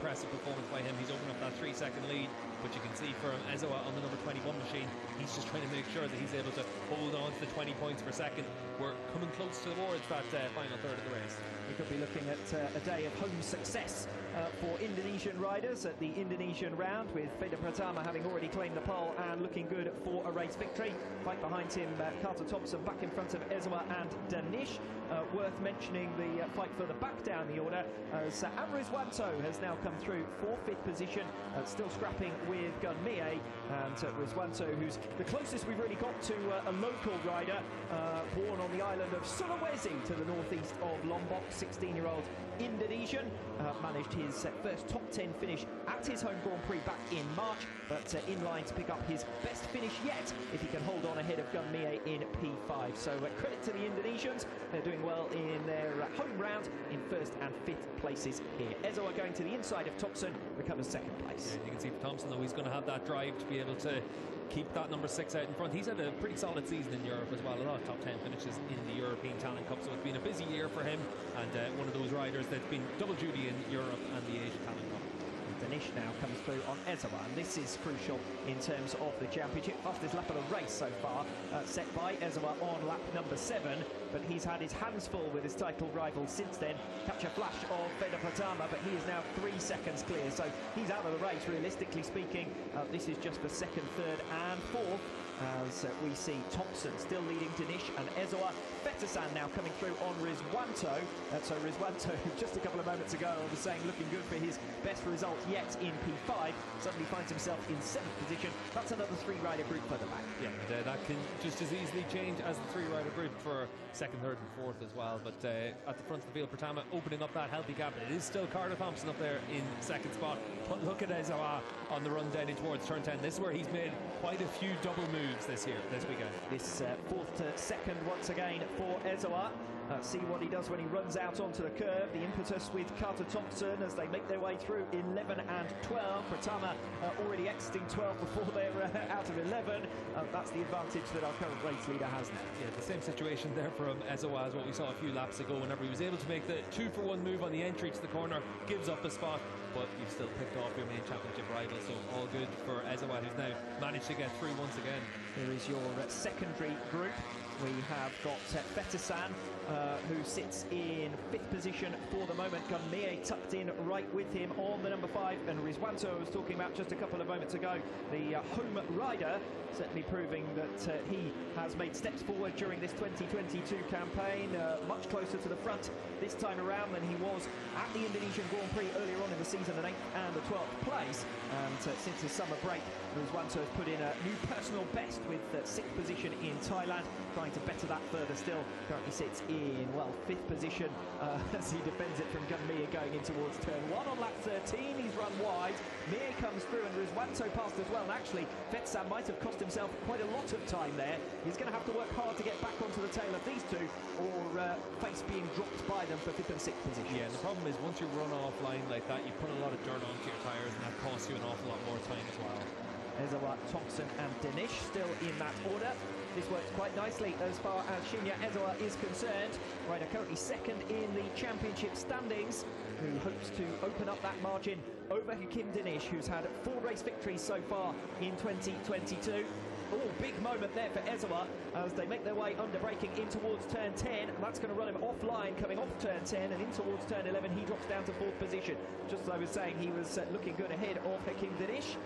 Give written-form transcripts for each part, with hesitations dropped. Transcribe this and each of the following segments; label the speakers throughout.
Speaker 1: impressive performance by him. He's opened up that 3-second lead, but you can see from Ezawa on the number 21 machine, he's just trying to make sure that he's able to hold on to the 20 points per second. We're coming close towards that final third of the race.
Speaker 2: We could be looking at a day of home success for Indonesian riders at the Indonesian round, with Veda Pratama having already claimed the pole and looking good for a race victory. Right behind him, Carter Thompson back in front of Ezawa and Danish. Worth mentioning the fight further back down the order, as Rizwanto has now come through for 5th position, still scrapping with Gun Mie, and Rizwanto, who's the closest we've really got to a local rider, born on the island of Sulawesi to the northeast of Lombok. 16-year-old Indonesian, managed his first top 10 finish at his home Grand Prix back in March, but in line to pick up his best finish yet if he can hold on ahead of Gun Mie in P5. So credit to the Indonesians, they're doing well in their home round in 1st and 5th places here. Ezawa going to the inside of Thompson, recovers 2nd place.
Speaker 1: Yeah, you can see for Thompson though, he's going to have that drive to be able to keep that number 6 out in front. He's had a pretty solid season in Europe as well, a lot of top 10 finishes in the European Talent Cup, so it's been a busy year for him, and one of those riders that's been double duty in Europe and the Asian Talent Cup.
Speaker 2: Danish now comes through on Ezawa, and this is crucial in terms of the championship. Fastest lap of the race so far, set by Ezawa on lap number 7, but he's had his hands full with his title rival since then. Catch a flash of Veda Pratama, but he is now 3 seconds clear, so he's out of the race realistically speaking. This is just for 2nd, 3rd and 4th, as we see Thompson still leading Danish and Ezawa. Fetasan now coming through on Rizwanto. So Rizwanto, just a couple of moments ago, I was saying looking good for his best result yet in P5, suddenly finds himself in 7th position. That's another 3-rider group further back.
Speaker 1: Yeah, and that can just as easily change as the 3-rider group for 2nd, 3rd and 4th as well. But at the front of the field, Pratama opening up that healthy gap. It is still Carter Thompson up there in 2nd spot, but look at Ezawa on the run down in towards turn 10. This is where he's made quite a few double moves this weekend.
Speaker 2: This 4th to 2nd once again for Ezawa. See what he does when he runs out onto the curve. The impetus with Carter Thompson as they make their way through 11 and 12. Pratama already exiting 12 before they're out of 11. That's the advantage that our current race leader has now.
Speaker 1: Yeah, the same situation there from Ezawa as what we saw a few laps ago, whenever he was able to make the 2-for-1 move on the entry to the corner, gives up a spot, but you've still picked off your main championship rival, so all good for Ezawa, who's now managed to get through once again.
Speaker 2: Here is your secondary group. We have got Fetasan, who sits in 5th position for the moment. Gun Mie tucked in right with him on the number 5, and Rizwanto I was talking about just a couple of moments ago, the home rider, certainly proving that he has made steps forward during this 2022 campaign, much closer to the front this time around than he was at the Indonesian Grand Prix earlier on in the season, at 8th and the 12th place. And since his summer break, Rizwanto has put in a new personal best with 6th position in Thailand, trying to better that further still. Currently sits in, well, 5th position as he defends it from Gun Mie going in towards turn 1 on lap 13. He's run wide. Mie comes through and Rizwanto passed as well, and actually Fetasan might have cost himself quite a lot of time there. He's going to have to work hard to get back onto the tail of these two, or face being dropped by them for 5th and 6th position.
Speaker 1: Yeah, and the problem is once you run offline like that, you put a lot of dirt onto your tyres, and that costs you an awful lot more time as well.
Speaker 2: Ezawa, Thompson and Danish still in that order. This works quite nicely as far as Shinya Ezawa is concerned. Rider currently 2nd in the championship standings, who hopes to open up that margin over Hakim Danish, who's had 4 race victories so far in 2022. Oh, big moment there for Ezawa as they make their way under braking in towards turn 10, and that's going to run him offline coming off turn 10 and in towards turn 11. He drops down to 4th position. Just as I was saying, he was looking good ahead of Hakim Danish.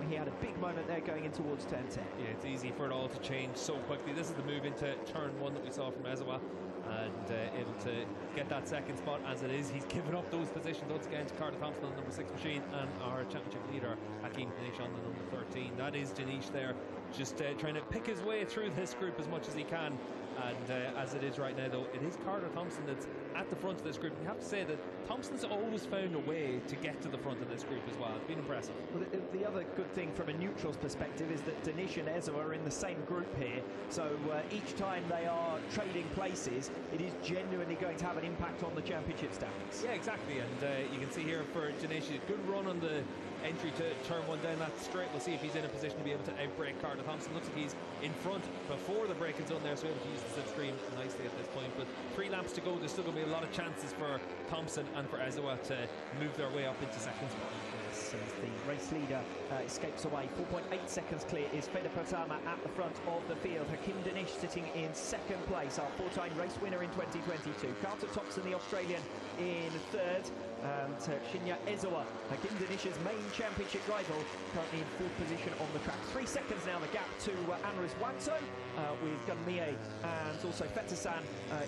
Speaker 2: He had a big moment there going in towards turn 10.
Speaker 1: Yeah, it's easy for it all to change so quickly. This is the move into turn 1 that we saw from Ezawa, and able to get that 2nd spot as it is. He's given up those positions once again to Carter Thompson on the number 6 machine and our championship leader Hakim Danish on the number 13. That is Danish there, just trying to pick his way through this group as much as he can. And as it is right now, though, it is Carter Thompson that's at the front of this group. And you have to say that Thompson's always found a way to get to the front of this group as well. It's been impressive.
Speaker 2: Well, the other good thing from a neutral's perspective is that Danish and Ezawa are in the same group here. So each time they are trading places, it is genuinely going to have an impact on the championship standings.
Speaker 1: Yeah, exactly. And you can see here for Danish, a good run on the entry to turn 1 down that straight. We'll see if he's in a position to be able to outbrake Carter Thompson. Looks like he's in front before the braking zone there, so able to use the slipstream nicely at this point. But 3 laps to go, they're still going to be a lot of chances for Thompson and for Ezawa to move their way up into second spot.
Speaker 2: As the race leader escapes away, 4.8 seconds clear is Feder Pratama at the front of the field. Hakim Danish sitting in second place, our four-time race winner in 2022. Carter Thompson, the Australian, in third. And Shinya Ezawa, Hakim Danish's main championship rival, currently in fourth position on the track. 3 seconds now the gap to Anris Wanto, with Gunmie and also Fetasan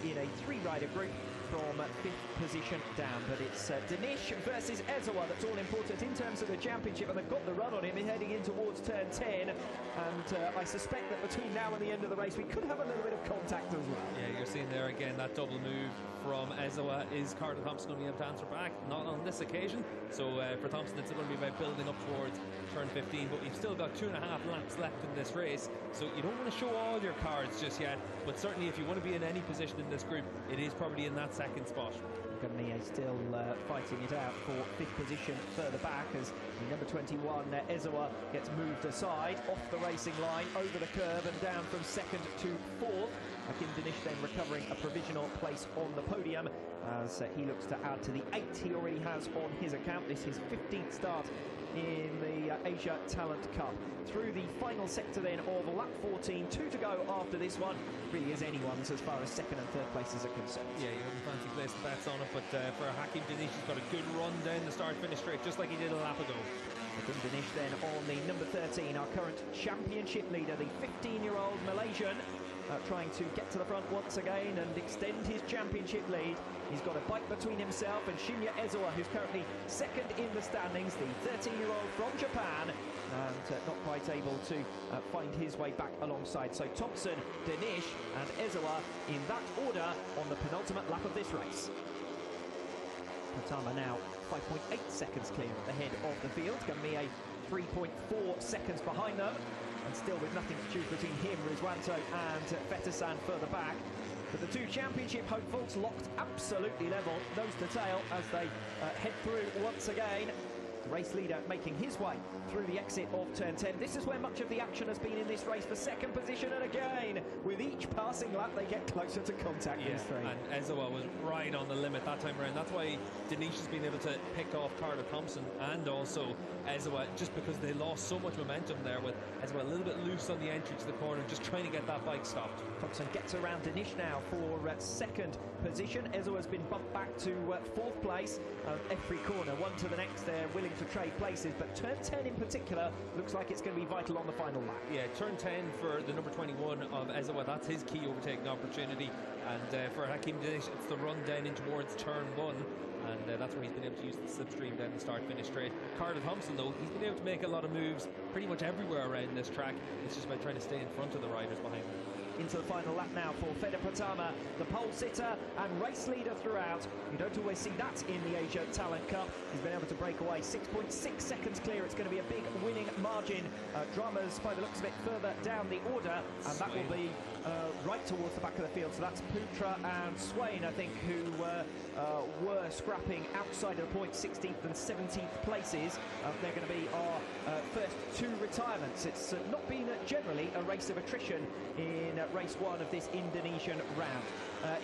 Speaker 2: in a three-rider group from fifth position down. But it's Danish versus Ezawa that's all important in terms of the championship, and they've got the run on him heading in towards turn 10. And I suspect that between now and the end of the race we could have a little bit of contact as well.
Speaker 1: Yeah, you're seeing there again that double move from Ezawa. Is Carter Thompson going to be able to answer back? Not on this occasion. So for Thompson it's going to be about building up towards turn 15, but we've still got 2.5 laps left in this race, so you don't want to show all your cards just yet, but certainly if you want to be in any position in this group, it is probably in that second spot.
Speaker 2: Gunmie still fighting it out for fifth position further back as the number 21 Ezawa gets moved aside off the racing line, over the curve and down from second to fourth. Hakim Danish then recovering a provisional place on the podium as he looks to add to the 8 he already has on his account. This is his 15th start in the Asia Talent Cup. Through the final sector then of lap 14, 2 to go after this one. Really is anyone's as far as second and third places are concerned.
Speaker 1: Yeah, you wouldn't fancy placing bets on it, but for Hakim Danish, he's got a good run down the start-finish straight, just like he did a lap ago.
Speaker 2: Hakim Danish then on the number 13, our current championship leader, the 15-year-old Malaysian, trying to get to the front once again and extend his championship lead. He's got a bike between himself and Shinya Ezawa, who's currently second in the standings, the 13-year-old from Japan, and not quite able to find his way back alongside. So Thompson, Danish and Ezawa in that order on the penultimate lap of this race. Pratama now 5.8 seconds clear at the head of the field. Gunmie 3.4 seconds behind them. And still with nothing to choose between him, Rizwanto and Fetasan further back. But the two championship hopefuls locked absolutely level, nose to tail, as they head through once again. The race leader making his way through the exit of turn 10. This is where much of the action has been in this race for second position, and again, with each passing lap, they get closer to contact.
Speaker 1: Yeah,
Speaker 2: these three.
Speaker 1: and Ezawa was right on the limit that time around. That's why Danish has been able to pick off Carter Thompson and also Ezawa, just because they lost so much momentum there, with Ezawa a little bit loose on the entry to the corner, just trying to get that bike stopped.
Speaker 2: Thompson gets around Danish now for second position. Ezawa's been bumped back to fourth place. Every corner, one to the next, they're willing to trade places, but turn 10 in particular looks like it's going to be vital on the final lap.
Speaker 1: Yeah, turn 10 for the number 21 of Ezawa, that's his key overtaking opportunity, and for Hakim Danish it's the run down in towards turn 1, and that's where he's been able to use the slipstream down the start-finish straight. Carter Thompson, though, he's been able to make a lot of moves pretty much everywhere around this track. It's just about trying to stay in front of the riders behind him.
Speaker 2: Into the final lap now for Feder Pratama, the pole sitter and race leader throughout. You don't always see that in the Asia Talent Cup. He's been able to break away 6.6 seconds clear. It's going to be a big winning margin. Dramas, by the looks of it, further down the order, and that will be right towards the back of the field. So that's Putra and Swain, I think, who were scrapping outside of the point, 16th and 17th places. They're going to be our first two retirements. It's not been generally a race of attrition in race one of this Indonesian round.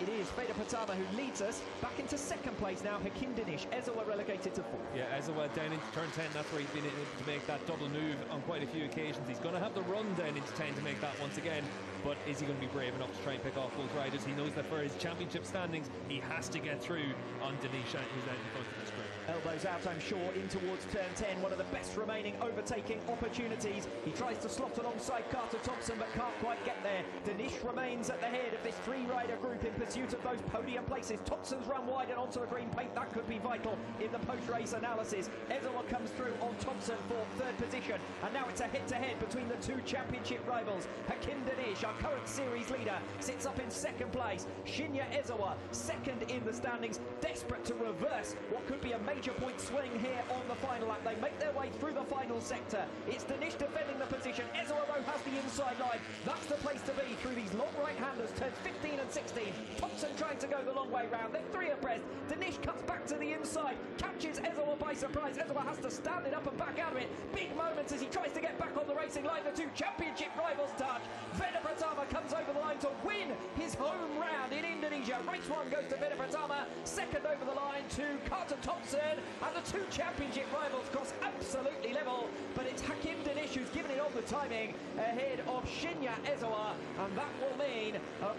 Speaker 2: It is Feder Pratama who leads us back into second place now. Hakim Danish, Ezawa relegated to fourth.
Speaker 1: Yeah, Ezawa down into turn 10, that's where he's been able to make that double move on quite a few occasions. He's going to have the run down into 10 to make that once again, but is he going to be brave enough to try and pick off both riders? He knows that for his championship standings, he has to get through on Danish, who's out in front of this group.
Speaker 2: Elbows out, I'm sure, in towards turn 10, one of the best remaining overtaking opportunities. He tries to slot alongside Carter Thompson, but can't quite get there. Danish remains at the head of this three-rider group in pursuit of those podium places. Thompson's run wide and onto the green paint. That could be vital in the post-race analysis. Ezawa comes through on Thompson for third position, and now it's a head-to-head between the two championship rivals. Hakim Danish, our current series leader, sits up in second place. Shinya Ezawa, second in the standings, desperate to reverse what could be a major major point swing here on the final lap. They make their way through the final sector. It's Danish defending the position. Ezawa has the inside line. That's the place to be through these long right-handers, turns 15 and 16. Thompson trying to go the long way round. They're three abreast. Danish cuts back to the inside, catches Ezawa by surprise. Ezawa has to stand it up and back out of it. Big moments as he tries to get back on the racing line. The two championship rivals touch. Veda Pratama comes over the line to win his home round in Indonesia. Race one goes to Veda Pratama. Second over the line to Carter Thompson. And the two championship rivals cross absolutely level. But it's Hakim Danish who's given it on the timing ahead of Shinya Ezawa. And that will mean,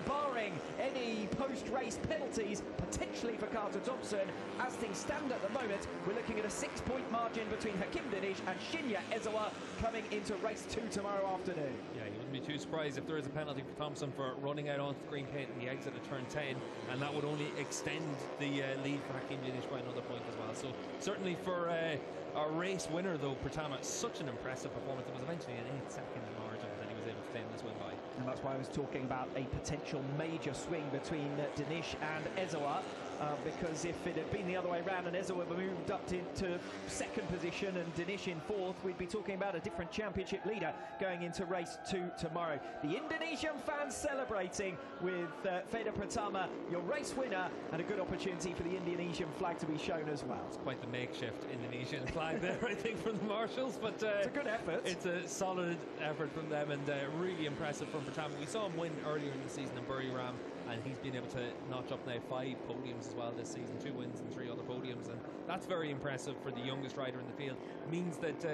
Speaker 2: barring any post-race penalties, potentially for Carter Thompson, as things stand at the moment, we're looking at a 6-point margin between Hakim Danish and Shinya Ezawa coming into race 2 tomorrow afternoon.
Speaker 1: Yeah, you wouldn't be too surprised if there is a penalty for Thompson for running out onto the green paint in the exit of turn 10, and that would only extend the lead for Hakim Danish by another point as well. So certainly for our race winner though, Pratama, such an impressive performance. It was eventually an 8-second margin that he was able to claim this win by.
Speaker 2: And that's why I was talking about a potential major swing between Danish and Ezawa. Because if it had been the other way around and Ezawa moved up into second position and Danish in fourth, we'd be talking about a different championship leader going into race 2 tomorrow. The Indonesian fans celebrating with Veda Pratama, your race winner, and a good opportunity for the Indonesian flag to be shown as well.
Speaker 1: It's quite the makeshift Indonesian flag there, I think, from the marshals, but
Speaker 2: it's a good effort.
Speaker 1: It's a solid effort from them, and really impressive from Pratama. We saw him win earlier in the season in Buriram, and he's been able to notch up now 5 podiums as well this season, 2 wins and 3 other podiums, and that's very impressive for the youngest rider in the field. Means that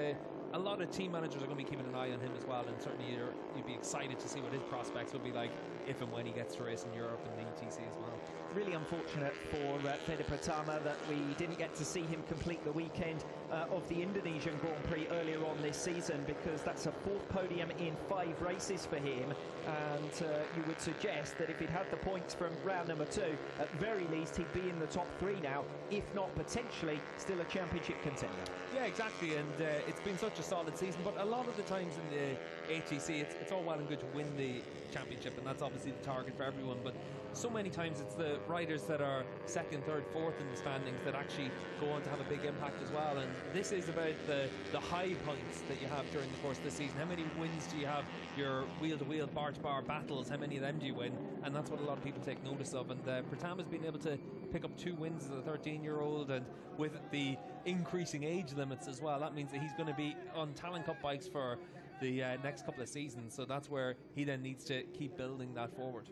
Speaker 1: a lot of team managers are going to be keeping an eye on him as well, and certainly you'd be excited to see what his prospects will be like if and when he gets to race in Europe and the ETC as well.
Speaker 2: Really unfortunate for Veda Pratama that we didn't get to see him complete the weekend of the Indonesian Grand Prix earlier on this season, because that's a 4th podium in 5 races for him, and you would suggest that if he'd had the points from round number 2, at very least he'd be in the top 3 now, if not potentially still a championship contender.
Speaker 1: Yeah, exactly, and it's been such a solid season, but a lot of the times in the ATC it's all well and good to win the championship, and that's obviously the target for everyone, but so many times it's the riders that are 2nd, 3rd, 4th in the standings that actually go on to have a big impact as well. And this is about the high points that you have during the course of the season. How many wins do you have? Your wheel-to-wheel, bar-to-bar battles, how many of them do you win? And that's what a lot of people take notice of. And Pratama's been able to pick up 2 wins as a 13-year-old, and with the increasing age limits as well, that means that he's going to be on Talent Cup bikes for the next couple of seasons. So that's where he then needs to keep building that forward.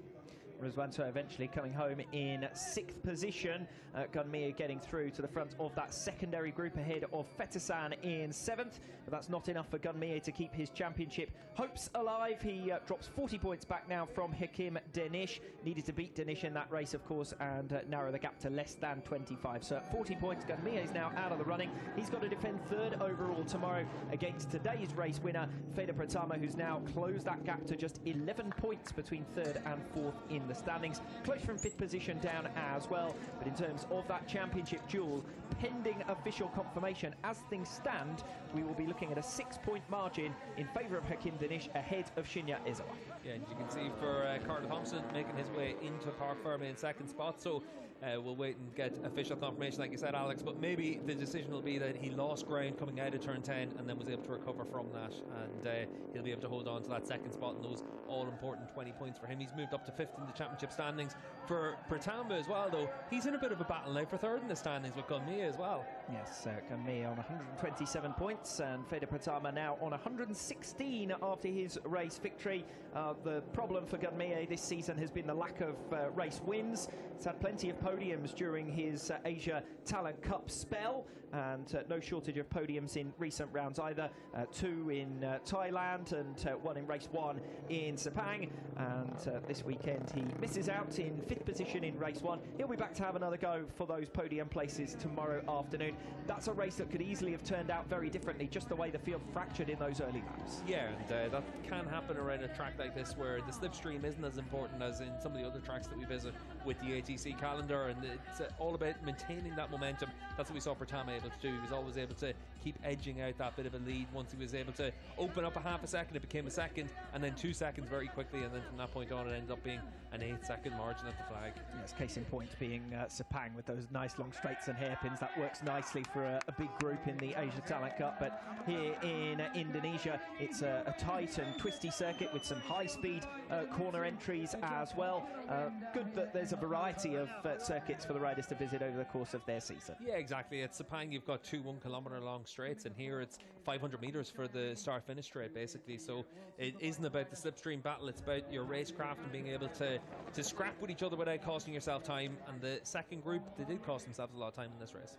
Speaker 2: Rizwanto eventually coming home in 6th position. Gunmir getting through to the front of that secondary group ahead of Fetasan in 7th. But that's not enough for Gunmir to keep his championship hopes alive. He drops 40 points back now from Hakim Danish. Needed to beat Danish in that race, of course, and narrow the gap to less than 25. So at 40 points, Gunmir is now out of the running. He's got to defend 3rd overall tomorrow against today's race winner, Veda Pratama, who's now closed that gap to just 11 points between 3rd and 4th in the standings. Close from 5th position down as well. But in terms of that championship duel, pending official confirmation, as things stand, we will be looking at a 6-point margin in favour of Hakim Danish ahead of Shinya Ezawa.
Speaker 1: Yeah, and you can see for Carter Thompson making his way into Park Ferme in 2nd spot, so we'll wait and get official confirmation, like you said, Alex, but maybe the decision will be that he lost ground coming out of turn 10 and then was able to recover from that, and he'll be able to hold on to that 2nd spot and those all-important 20 points for him. He's moved up to 5th in the championship standings. For Pratama as well, though, he's in a bit of a battle now for 3rd in the standings with Gunmir as well.
Speaker 2: Yes, Gunmir on 127 points, and Veda Pratama now on 116 after his race victory. The problem for Gunmir this season has been the lack of race wins. He's had plenty of podiums during his Asia Talent Cup spell, and no shortage of podiums in recent rounds either. 2 in Thailand and 1 in race 1 in Sepang, and this weekend he misses out in 5th position in race 1. He'll be back to have another go for those podium places tomorrow afternoon. That's a race that could easily have turned out very differently, just the way the field fractured in those early laps. Yeah, and that can happen around a track like this where the slipstream isn't as important as in some of the other tracks that we visit with the ATC calendar, and it's all about maintaining that momentum. That's what we saw Pratama able to do. He was always able to keep edging out that bit of a lead. Once he was able to open up a half a second, it became a second, and then 2 seconds very quickly, and then from that point on it ended up being an 8-second margin at the flag. Yes, case in point being Sepang with those nice long straights and hairpins. That works nicely obviously, for a big group in the Asia Talent Cup. But here in Indonesia, it's a tight and twisty circuit with some high-speed corner entries as well. Good that there's a variety of circuits for the riders to visit over the course of their season.
Speaker 1: Yeah, exactly. At Sepang, you've got 2 1-kilometre long straights, and here it's 500 metres for the start-finish straight, basically. So it isn't about the slipstream battle, it's about your racecraft and being able to scrap with each other without costing yourself time. And the second group, they did cost themselves a lot of time in this race.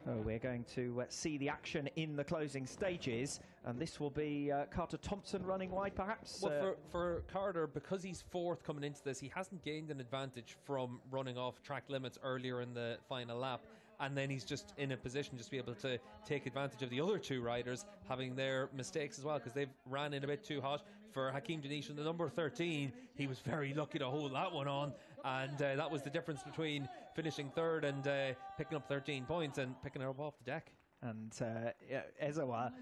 Speaker 2: Oh, we're going to see the action in the closing stages, and this will be Carter Thompson running wide, perhaps?
Speaker 1: Well, for Carter, because he's fourth coming into this, he hasn't gained an advantage from running off track limits earlier in the final lap. And then he's just in a position just to be able to take advantage of the other 2 riders having their mistakes as well, because they've ran in a bit too hot. For Hakim Danish, the number 13, he was very lucky to hold that one on, and that was the difference between finishing third and picking up 13 points and picking it up off the deck.
Speaker 2: And Ezawa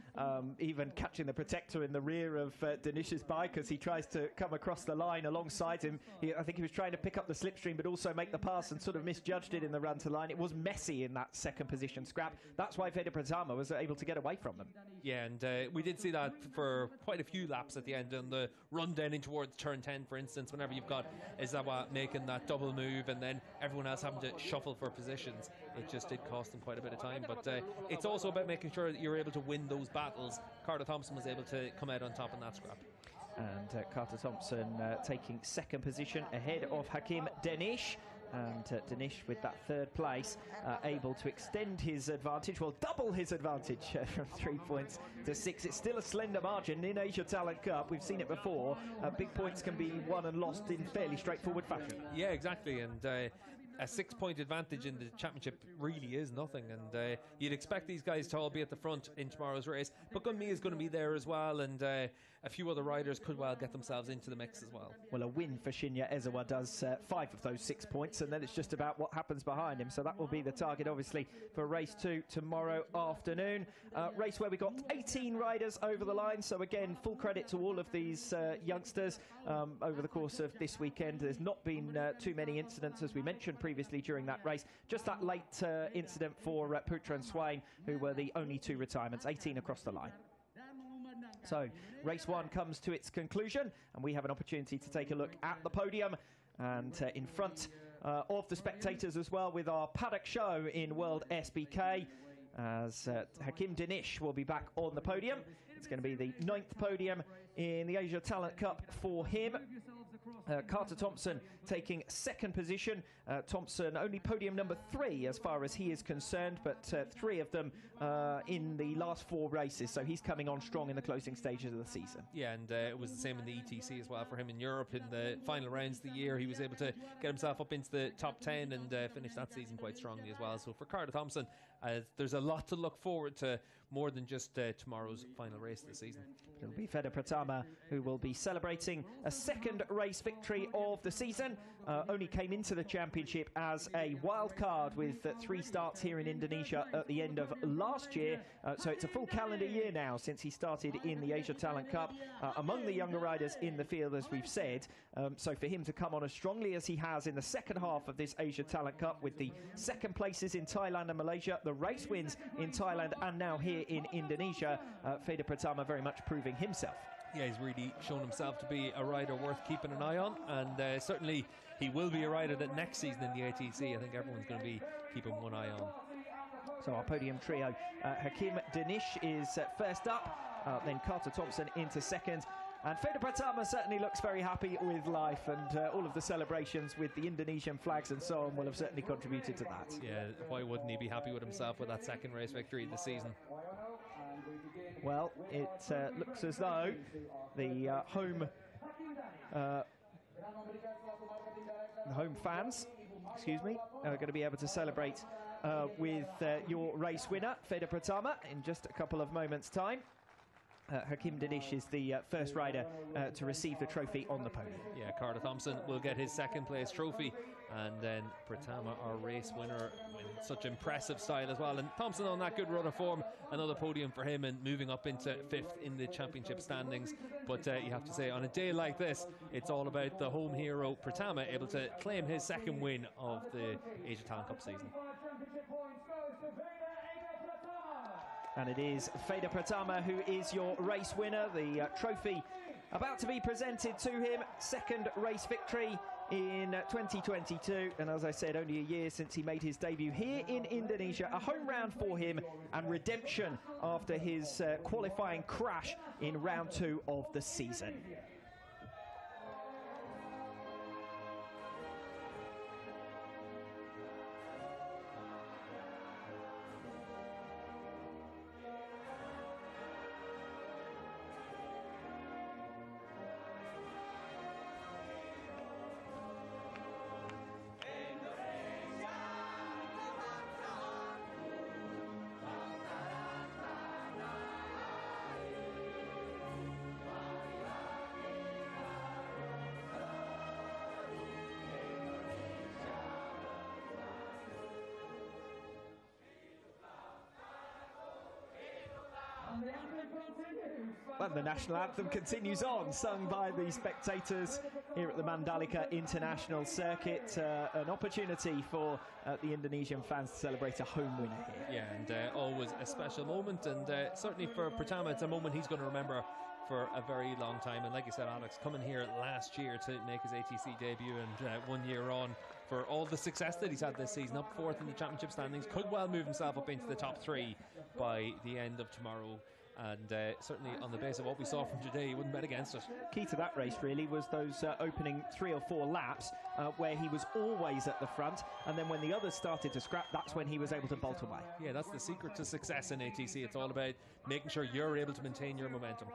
Speaker 2: even catching the protector in the rear of Danish's bike as he tries to come across the line alongside him. I think he was trying to pick up the slipstream but also make the pass and sort of misjudged it in the run to line. It was messy in that second position scrap. That's why Fede Pratama was able to get away from them. Yeah,
Speaker 1: and we did see that for quite a few laps at the end on the run down in towards turn 10, for instance, whenever you've got Ezawa making that double move and then everyone else having to shuffle for positions. It just did cost them quite a bit of time, but it's also about making sure that you're able to win those battles. Carter Thompson was able to come out on top in that scrap.
Speaker 2: And Carter Thompson taking second position ahead of Hakim Danish. And Danish, with that third place, able to extend his advantage, well, double his advantage from 3 points to 6. It's still a slender margin in Asia Talent Cup. We've seen it before. Big points can be won and lost in fairly straightforward fashion.
Speaker 1: Yeah, exactly. And a 6-point advantage in the championship really is nothing, and you'd expect these guys to all be at the front in tomorrow's race, but Gunmi is going to be there as well, and a few other riders could well get themselves into the mix as well. Well,
Speaker 2: a win for Shinya Ezawa does 5 of those 6 points, and then it's just about what happens behind him, so that will be the target obviously for race 2 tomorrow afternoon. Race where we got 18 riders over the line, so again, full credit to all of these youngsters over the course of this weekend. There's not been too many incidents, as we mentioned previously during that race. Just that late incident for Putra and Swain, who were the only 2 retirements, 18 across the line. So race 1 comes to its conclusion, and we have an opportunity to take a look at the podium and in front of the spectators as well, with our paddock show in World SBK, as Hakim Danish will be back on the podium. It's going to be the 9th podium in the Asia Talent Cup for him. Carter Thompson taking second position. Thompson only podium number 3 as far as he is concerned, but 3 of them in the last 4 races, so he's coming on strong in the closing stages of the season.
Speaker 1: Yeah, and it was the same in the ETC as well for him in Europe. In the final rounds of the year, he was able to get himself up into the top 10 and finish that season quite strongly as well. So for Carter Thompson, there's a lot to look forward to, more than just tomorrow's final race of the season.
Speaker 2: It'll be Fede Pratama who will be celebrating a second race victory of the season. Only came into the championship as a wild card with 3 starts here in Indonesia at the end of last year. So it's a full calendar year now since he started in the Asia Talent Cup, among the younger riders in the field, as we've said. So for him to come on as strongly as he has in the second half of this Asia Talent Cup, with the second places in Thailand and Malaysia, the race wins in Thailand and now here in Indonesia, Fede Pratama very much proving himself.
Speaker 1: Yeah, he's really shown himself to be a rider worth keeping an eye on, and certainly he will be a rider that next season in the ATC, I think everyone's going to be keeping one eye on.
Speaker 2: So our podium trio, Hakim Danish is first up, then Carter Thompson into second. And Fede Pratama certainly looks very happy with life, and all of the celebrations with the Indonesian flags and so on will have certainly contributed to that.
Speaker 1: Yeah, why wouldn't he be happy with himself with that second race victory this season?
Speaker 2: Well, it looks as though the home fans, are going to be able to celebrate with your race winner, Fede Pratama, in just a couple of moments' time. Hakim Danish is the first rider to receive the trophy on the podium.
Speaker 1: Yeah, Carter Thompson will get his second place trophy, and then Pratama, our race winner, in such impressive style as well. And Thompson on that good run of form, another podium for him and moving up into 5th in the championship standings. But you have to say, on a day like this, it's all about the home hero Pratama able to claim his second win of the Asia Talent Cup season.
Speaker 2: And it is Feda Pratama who is your race winner. The trophy about to be presented to him. Second race victory in 2022. And as I said, only a year since he made his debut here in Indonesia. A home round for him and redemption after his qualifying crash in round 2 of the season. And the national anthem continues on, sung by the spectators here at the Mandalika International Circuit. An opportunity for the Indonesian fans to celebrate a home winner here.
Speaker 1: Yeah, and always a special moment, and certainly for Pratama, it's a moment he's going to remember for a very long time. And like you said, Alex, coming here last year to make his ATC debut, and 1 year on, for all the success that he's had this season, up 4th in the championship standings, could well move himself up into the top 3 by the end of tomorrow. And certainly on the basis of what we saw from today, he wouldn't bet against it.
Speaker 2: Key to that race really was those opening 3 or 4 laps where he was always at the front, and then when the others started to scrap, that's when he was able to bolt away.
Speaker 1: Yeah, that's the secret to success in ATC. It's all about making sure you're able to maintain your momentum.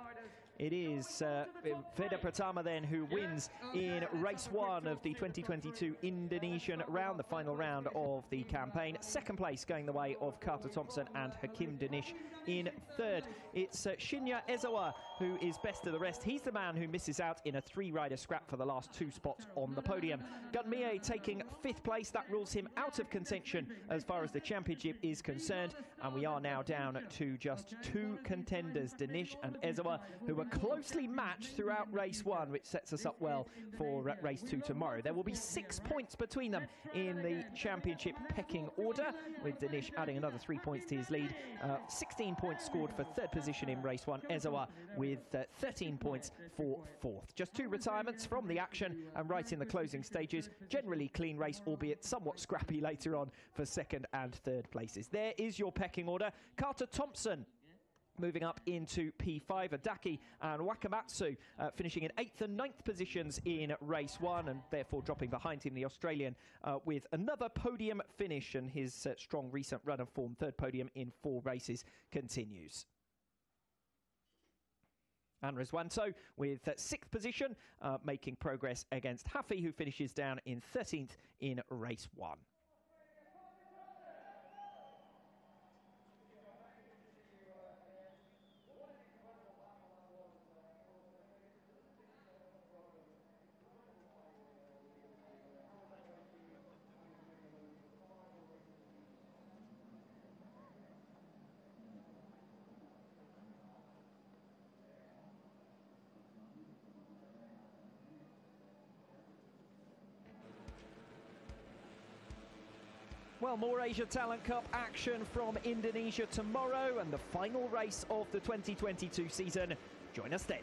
Speaker 2: It is Feda Pratama then who wins in race 1 of the 2022 Indonesian round, the final round of the campaign. Second place going the way of Carter Thompson and Hakim Danish in third. It's Shinya Ezawa who is best of the rest. He's the man who misses out in a 3-rider scrap for the last 2 spots on the podium. Gunmie taking 5th place. That rules him out of contention as far as the championship is concerned. And we are now down to just 2 contenders, Danish and Ezawa, who were closely matched throughout race 1, which sets us up well for race 2 tomorrow. There will be 6 points between them in the championship pecking order, with Danish adding another 3 points to his lead. 16 points scored for 3rd position in race 1. Ezawa with 13 points for 4th. Just 2 retirements from the action and right in the closing stages. Generally clean race, albeit somewhat scrappy later on for 2nd and 3rd places. There is your pecking order. Carter Thompson moving up into P5, Adaki and Wakamatsu finishing in 8th and 9th positions in race 1, and therefore dropping behind him the Australian with another podium finish, and his strong recent run of form, 3rd podium in 4 races, continues. And Rizwanto with 6th position, making progress against Hafi, who finishes down in 13th in race 1. Well, more Asia Talent Cup action from Indonesia tomorrow and the final race of the 2022 season. Join us then.